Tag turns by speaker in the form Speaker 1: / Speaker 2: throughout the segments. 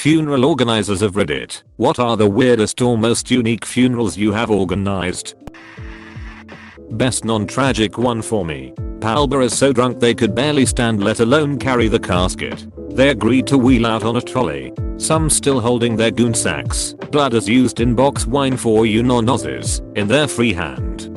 Speaker 1: funeral organizers of Reddit. What are the weirdest or most unique funerals you have organized? Best non-tragic one for me. Palba is so drunk they could barely stand, let alone carry the casket. They agreed to wheel out on a trolley. Some still holding their goon sacks, blood is used in box wine for you non-Aussies, in their free hand.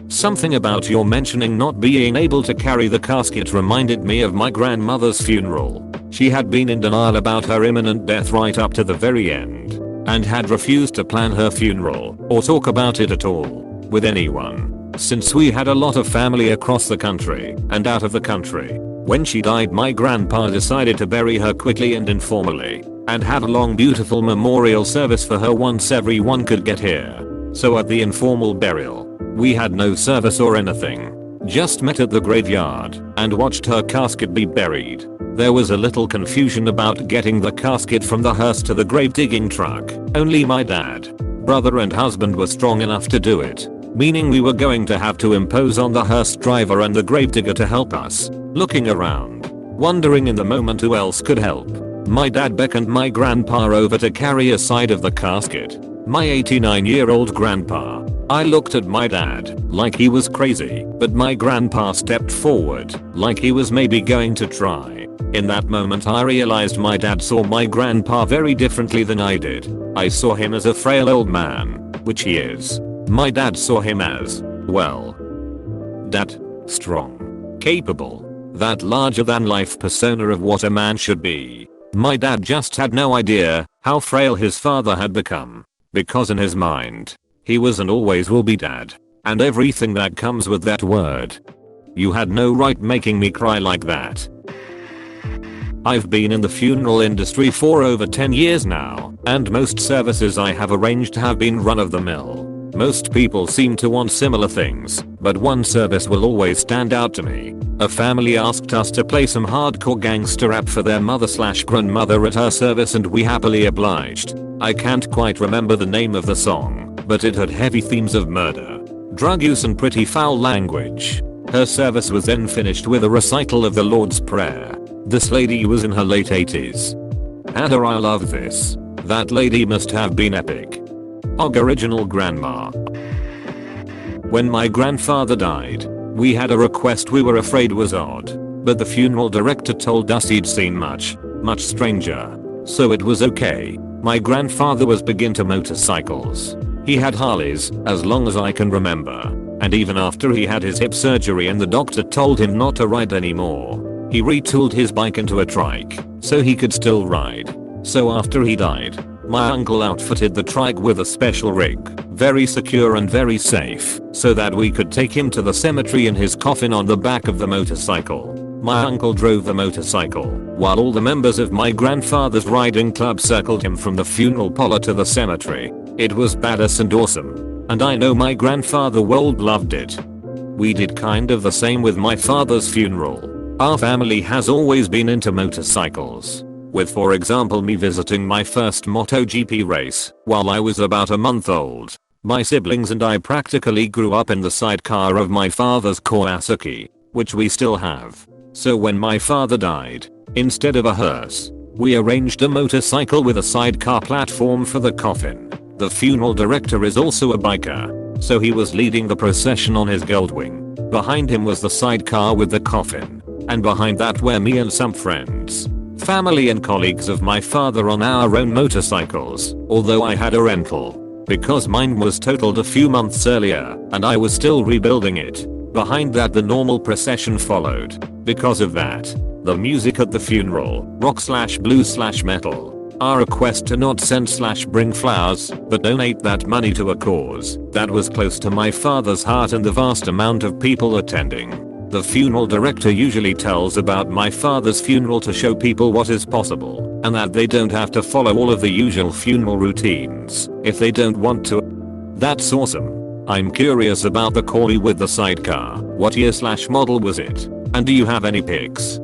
Speaker 1: Something about your mentioning not being able to carry the casket reminded me of my grandmother's funeral. She had been in denial about her imminent death right up to the very end, and had refused to plan her funeral or talk about it at all with anyone. Since we had a lot of family across the country and out of the country, when she died my grandpa decided to bury her quickly and informally, and had a long beautiful memorial service for her once everyone could get here. So at the informal burial, we had no service or anything, just met at the graveyard and watched her casket be buried. There was a little confusion about getting the casket from the hearse to the grave digging truck. Only my dad, brother and husband were strong enough to do it, meaning we were going to have to impose on the hearse driver and the gravedigger to help us. Looking around, wondering in the moment who else could help, my dad beckoned my grandpa over to carry a side of the casket. My 89-year-old grandpa. I looked at my dad like he was crazy, but my grandpa stepped forward like he was maybe going to try. In that moment I realized my dad saw my grandpa very differently than I did. I saw him as a frail old man, which he is. My dad saw him as, well, that strong, capable, that larger than life persona of what a man should be. My dad just had no idea how frail his father had become, because in his mind, he was and always will be dad, and everything that comes with that word. You had no right making me cry like that. I've been in the funeral industry for over 10 years now, and most services I have arranged have been run of the mill. Most people seem to want similar things, but one service will always stand out to me. A family asked us to play some hardcore gangster rap for their mother/grandmother at her service and we happily obliged. I can't quite remember the name of the song, but it had heavy themes of murder, drug use and pretty foul language. Her service was then finished with a recital of the Lord's Prayer. This lady was in her late 80s. Had her I love this. That lady must have been epic. Og original grandma. When my grandfather died, we had a request we were afraid was odd, but the funeral director told us he'd seen much stranger. So it was okay. My grandfather was big into motorcycles. He had Harleys, as long as I can remember, and even after he had his hip surgery and the doctor told him not to ride anymore, he retooled his bike into a trike, so he could still ride. So after he died, my uncle outfitted the trike with a special rig, very secure and very safe, so that we could take him to the cemetery in his coffin on the back of the motorcycle. My uncle drove the motorcycle, while all the members of my grandfather's riding club circled him from the funeral parlor to the cemetery. It was badass and awesome, and I know my grandfather world loved it. We did kind of the same with my father's funeral. Our family has always been into motorcycles, with for example me visiting my first MotoGP race while I was about a month old. My siblings and I practically grew up in the sidecar of my father's Kawasaki, which we still have. So when my father died, instead of a hearse, we arranged a motorcycle with a sidecar platform for the coffin. The funeral director is also a biker, so he was leading the procession on his Goldwing. Behind him was the sidecar with the coffin, and behind that were me and some friends, family and colleagues of my father on our own motorcycles, although I had a rental, because mine was totaled a few months earlier and I was still rebuilding it. Behind that the normal procession followed. Because of that, the music at the funeral, rock/blues/metal. Our request to not send/bring flowers, but donate that money to a cause that was close to my father's heart and the vast amount of people attending. The funeral director usually tells about my father's funeral to show people what is possible, and that they don't have to follow all of the usual funeral routines if they don't want to. That's awesome. I'm curious about the Corey with the sidecar. What year/model was it? And do you have any pics?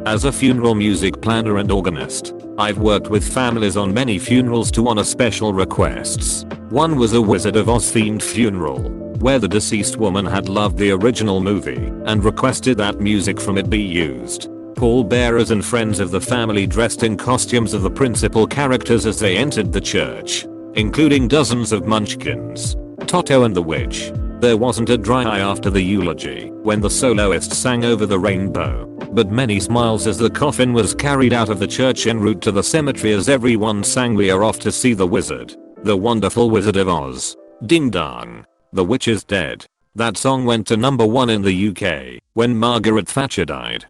Speaker 1: As a funeral music planner and organist, I've worked with families on many funerals to honor special requests. One was a Wizard of Oz themed funeral, where the deceased woman had loved the original movie and requested that music from it be used. pallbearers and friends of the family dressed in costumes of the principal characters as they entered the church, including dozens of munchkins, Toto and the witch. There wasn't a dry eye after the eulogy when the soloist sang over the rainbow, but many smiles as the coffin was carried out of the church en route to the cemetery as everyone sang "We are off to see the wizard, the wonderful Wizard of Oz. Ding dong, the witch is dead." That song went to #1 in the UK when Margaret Thatcher died.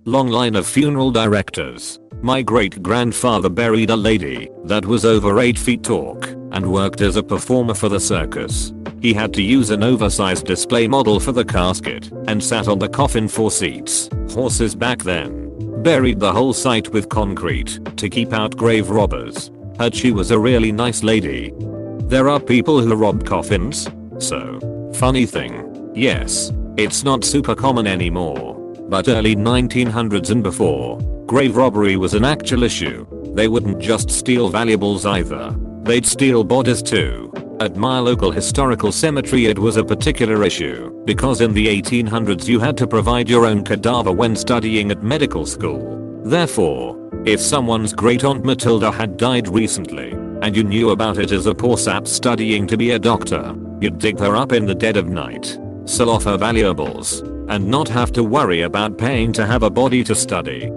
Speaker 1: Long line of funeral directors. My great-grandfather buried a lady that was over 8 feet tall and worked as a performer for the circus. He had to use an oversized display model for the casket and sat on the coffin 4 seats, horses back then. Buried the whole site with concrete to keep out grave robbers. Heard she was a really nice lady. There are people who rob coffins. So, funny thing. Yes, it's not super common anymore. But early 1900s and before, grave robbery was an actual issue. They wouldn't just steal valuables either. They'd steal bodies too. At my local historical cemetery it was a particular issue because in the 1800s you had to provide your own cadaver when studying at medical school. Therefore, if someone's great aunt Matilda had died recently and you knew about it as a poor sap studying to be a doctor, you'd dig her up in the dead of night, sell off her valuables, and not have to worry about paying to have a body to study.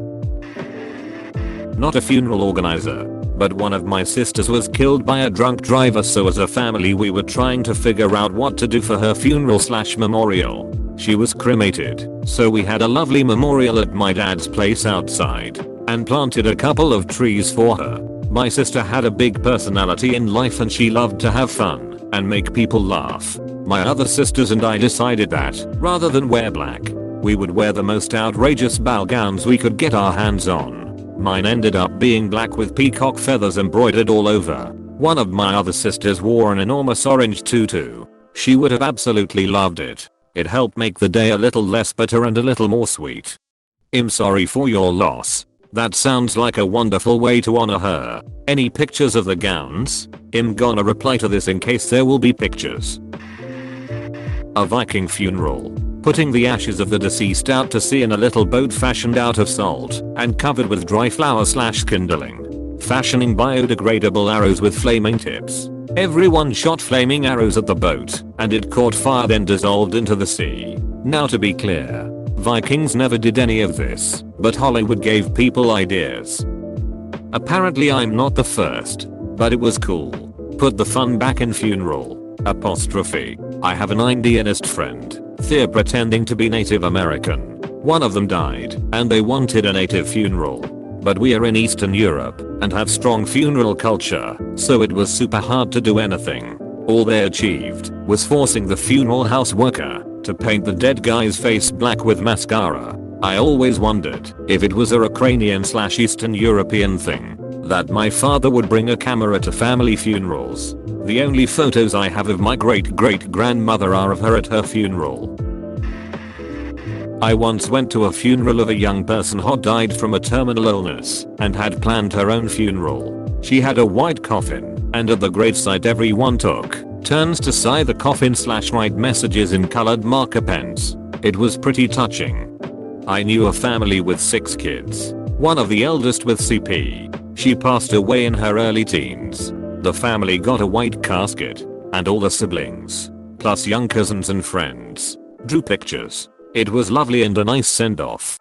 Speaker 1: Not a funeral organizer, but one of my sisters was killed by a drunk driver, so as a family we were trying to figure out what to do for her funeral/memorial. She was cremated, so we had a lovely memorial at my dad's place outside and planted a couple of trees for her. My sister had a big personality in life and she loved to have fun and make people laugh. My other sisters and I decided that, rather than wear black, we would wear the most outrageous ball gowns we could get our hands on. Mine ended up being black with peacock feathers embroidered all over. One of my other sisters wore an enormous orange tutu. She would have absolutely loved it. It helped make the day a little less bitter and a little more sweet. I'm sorry for your loss. That sounds like a wonderful way to honor her. Any pictures of the gowns? I'm gonna reply to this in case there will be pictures. A Viking funeral. Putting the ashes of the deceased out to sea in a little boat fashioned out of salt and covered with dry flour/kindling. Fashioning biodegradable arrows with flaming tips. Everyone shot flaming arrows at the boat and it caught fire, then dissolved into the sea. Now to be clear, Vikings never did any of this, but Hollywood gave people ideas. Apparently I'm not the first, but it was cool. Put the fun back in funeral. Apostrophe. I have an Indianist friend, they're pretending to be Native American. One of them died and they wanted a native funeral. But we are in Eastern Europe and have strong funeral culture, so it was super hard to do anything. All they achieved was forcing the funeral house worker to paint the dead guy's face black with mascara. I always wondered if it was a Ukrainian/Eastern European thing that my father would bring a camera to family funerals. The only photos I have of my great-great-grandmother are of her at her funeral. I once went to a funeral of a young person who died from a terminal illness and had planned her own funeral. She had a white coffin, and at the gravesite everyone took turns to sigh the coffin/write messages in colored marker pens. It was pretty touching. I knew a family with 6 kids, one of the eldest with CP. She passed away in her early teens. The family got a white casket, and all the siblings, plus young cousins and friends, drew pictures. It was lovely and a nice send-off.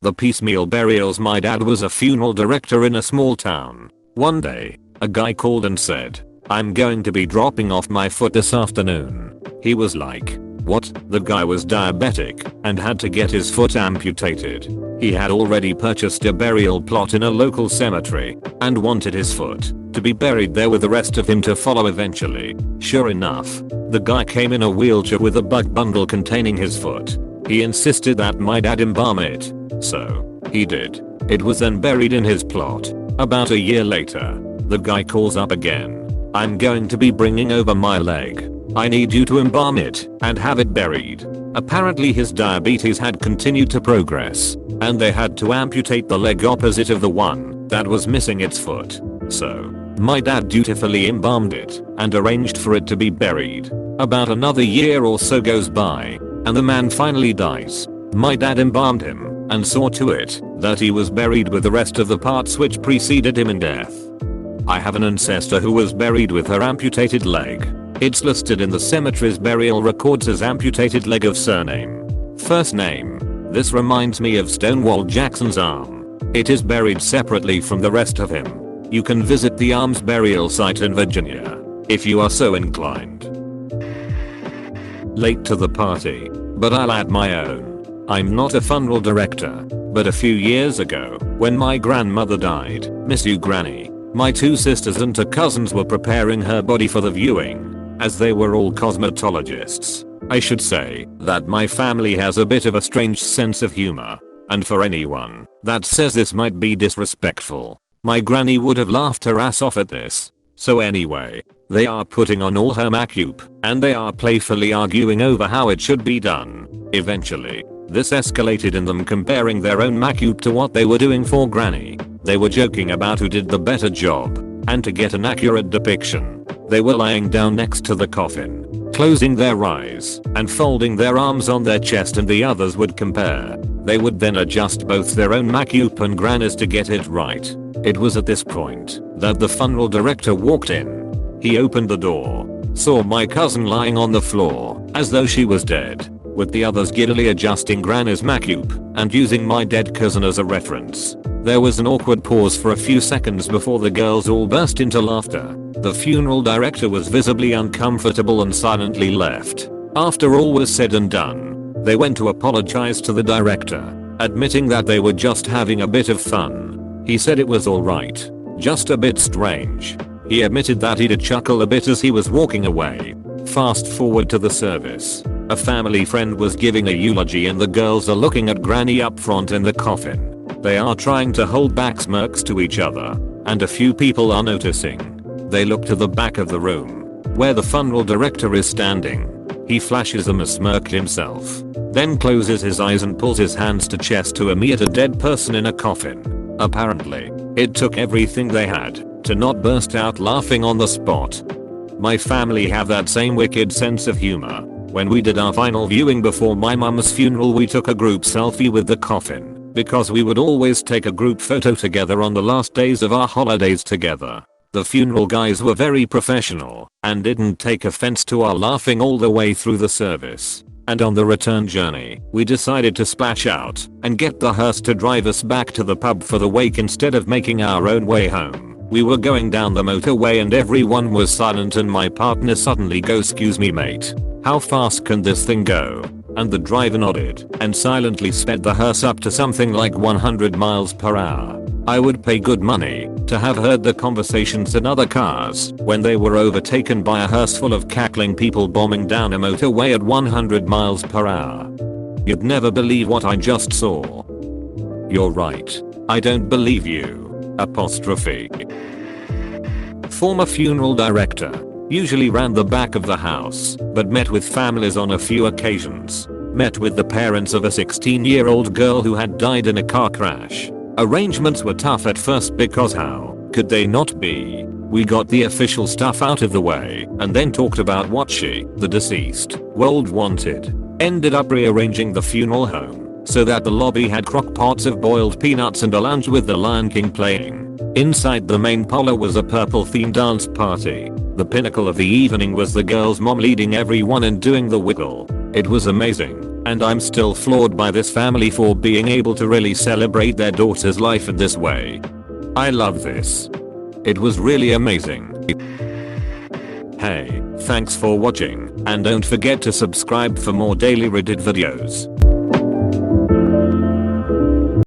Speaker 1: The piecemeal burials. My dad was a funeral director in a small town. One day, a guy called and said, "I'm going to be dropping off my foot this afternoon." He was like, "What?" The guy was diabetic and had to get his foot amputated. He had already purchased a burial plot in a local cemetery and wanted his foot to be buried there with the rest of him to follow eventually. Sure enough, the guy came in a wheelchair with a bug bundle containing his foot. He insisted that my dad embalm it. So, he did. It was then buried in his plot. About a year later, the guy calls up again. "I'm going to be bringing over my leg. I need you to embalm it and have it buried." Apparently his diabetes had continued to progress, and they had to amputate the leg opposite of the one that was missing its foot. So, my dad dutifully embalmed it and arranged for it to be buried. About another year or so goes by, and the man finally dies. My dad embalmed him and saw to it that he was buried with the rest of the parts which preceded him in death. I have an ancestor who was buried with her amputated leg. It's listed in the cemetery's burial records as amputated leg of surname. First name. This reminds me of Stonewall Jackson's arm. It is buried separately from the rest of him. You can visit the arm's burial site in Virginia, if you are so inclined. Late to the party, but I'll add my own. I'm not a funeral director, but a few years ago, when my grandmother died, miss you granny, my 2 sisters and 2 cousins were preparing her body for the viewing, as they were all cosmetologists. I should say that my family has a bit of a strange sense of humor, and for anyone that says this might be disrespectful, my granny would have laughed her ass off at this. So anyway, they are putting on all her makeup, and they are playfully arguing over how it should be done. Eventually, this escalated in them comparing their own makeup to what they were doing for granny. They were joking about who did the better job, and to get an accurate depiction, they were lying down next to the coffin, closing their eyes, and folding their arms on their chest, and the others would compare. They would then adjust both their own makeup and granny's to get it right. It was at this point that the funeral director walked in. He opened the door, saw my cousin lying on the floor, as though she was dead, with the others giddily adjusting granny's makeup and using my dead cousin as a reference. There was an awkward pause for a few seconds before the girls all burst into laughter. The funeral director was visibly uncomfortable and silently left. After all was said and done, they went to apologize to the director, admitting that they were just having a bit of fun. He said it was alright, just a bit strange. He admitted that he did chuckle a bit as he was walking away. Fast forward to the service. A family friend was giving a eulogy and the girls are looking at granny up front in the coffin. They are trying to hold back smirks to each other, and a few people are noticing. They look to the back of the room, where the funeral director is standing. He flashes them a smirk himself, then closes his eyes and pulls his hands to chest to emit a dead person in a coffin. Apparently, it took everything they had to not burst out laughing on the spot. My family have that same wicked sense of humor. When we did our final viewing before my mum's funeral, we took a group selfie with the coffin, because we would always take a group photo together on the last days of our holidays together. The funeral guys were very professional and didn't take offense to our laughing all the way through the service. And on the return journey, we decided to splash out and get the hearse to drive us back to the pub for the wake instead of making our own way home. We were going down the motorway and everyone was silent, and my partner suddenly goes, "Excuse me mate, how fast can this thing go?" And the driver nodded and silently sped the hearse up to something like 100 miles per hour. I would pay good money to have heard the conversations in other cars when they were overtaken by a hearse full of cackling people bombing down a motorway at 100 miles per hour. You'd never believe what I just saw. You're right. I don't believe you. Apostrophe. Former funeral director. Usually ran the back of the house, but met with families on a few occasions. Met with the parents of a 16-year-old girl who had died in a car crash. Arrangements were tough at first because how could they not be? We got the official stuff out of the way and then talked about what she, the deceased, world wanted. Ended up rearranging the funeral home so that the lobby had crock pots of boiled peanuts and a lounge with the Lion King playing. Inside the main parlor was a purple themed dance party. The pinnacle of the evening was the girl's mom leading everyone and doing the wiggle. It was amazing, and I'm still floored by this family for being able to really celebrate their daughter's life in this way. I love this. It was really amazing. Hey, thanks for watching, and don't forget to subscribe for more daily Reddit videos.